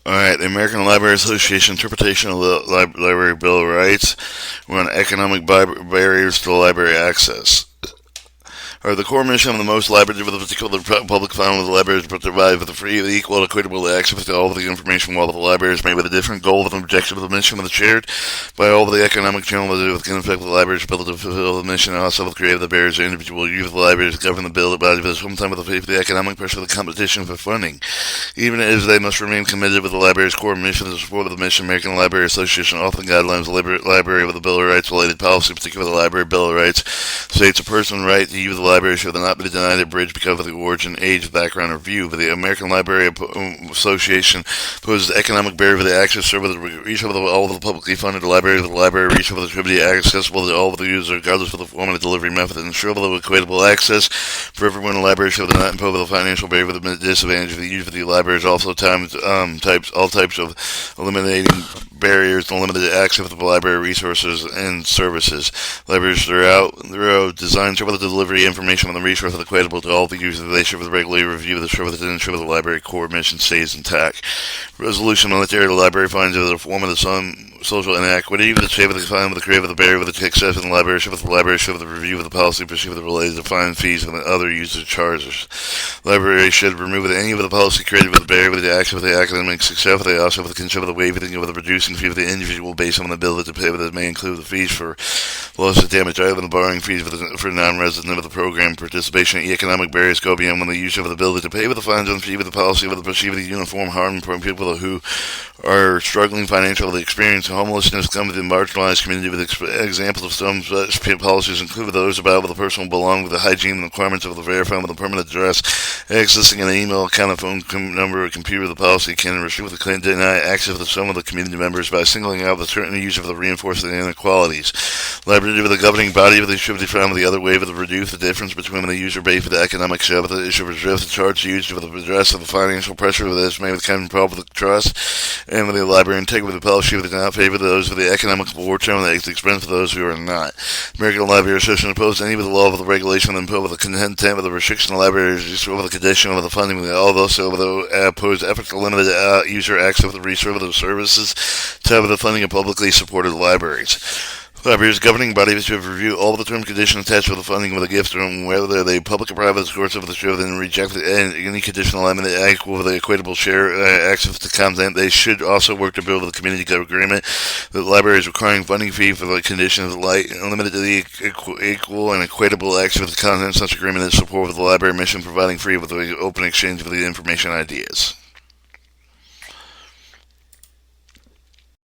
Alright, the American Library Association interpretation of the Library Bill of Rights. We're on economic barriers to library access. The core mission of the most libraries with a particular public fund of the libraries to provide with the free, equal, and equitable access to all of the information while the libraries may with a different goal with an objective of the mission with shared by all of the economic channel that can affect the libraries ability to fulfill the mission and also with create the barriers to individual use of the libraries to govern the bill about it sometime with the economic pressure of the competition for funding. Even as they must remain committed with the library's core mission to support of the mission, American Library Association often guidelines the library with the Bill of Rights related policy, particularly the Library Bill of Rights, states a person's right to use the library should not be denied a bridge because of the origin, age, background, or view. But the American Library Association poses economic barrier for the access to reach over all of the publicly funded library, the library reach over the should be accessible to all of the users regardless of the form and the delivery method, and ensure the equitable access for everyone. The library should not impose the financial barrier with the disadvantage of the use of the libraries. Also, all types of eliminating barriers to limited access to the library resources and services. Libraries throughout designed to deliver information on the resource of equitable to all the users. They should regularly review the service and ensure the library core mission stays intact. Resolution military. The library finds it a form of the social inequity. The shape of the fine with the creative of the barrier with the access in the library should the review of the policy pursue with the related to fine fees and other user charges. Library should remove any of the policy created with the barrier with the action of the academic success. They also with the control of the waiving of the reducing fee of the individual based on the ability to pay, but it may include the fees for loss of damage, rather than the borrowing fees for non-resident of the program participation. Economic barriers go beyond when the use of the ability to pay with the fines and fee with the policy with the perceived the uniform harm from people who are struggling financially, experience homelessness, come within marginalized community. With examples of some such policies include those about the personal belonging with the hygiene requirements of the verifying with the permanent address, accessing an email account, a phone number, or computer. The policy can restrict the claim deny access to some of the community members by singling out the certain use of the reinforcing the inequalities. Library with the governing body of the should be found with the other way of the reduce the difference between the user base with the economic share with the issue of the charge used with the address of the financial pressure with this made with kind of public trust and with the library integrity with the policy with the not favor those with the economic war term at the expense of those who are not. American Library Association opposed any with the law of the regulation and impose with the content with the restriction of the library over the condition of the funding with all those over the opposed efforts to limit the user access to the resource of the services to have the funding of publicly supported libraries. Libraries governing body should review all of the term conditions attached to the funding of the gift, and whether they public or private source of the show, then reject any conditional element equal with the equitable share access to content. They should also work to build a community agreement. The library is requiring funding fee for the conditions limited to the equal and equitable access to the content. Such agreement is support of the library mission, providing free with the open exchange of the information ideas.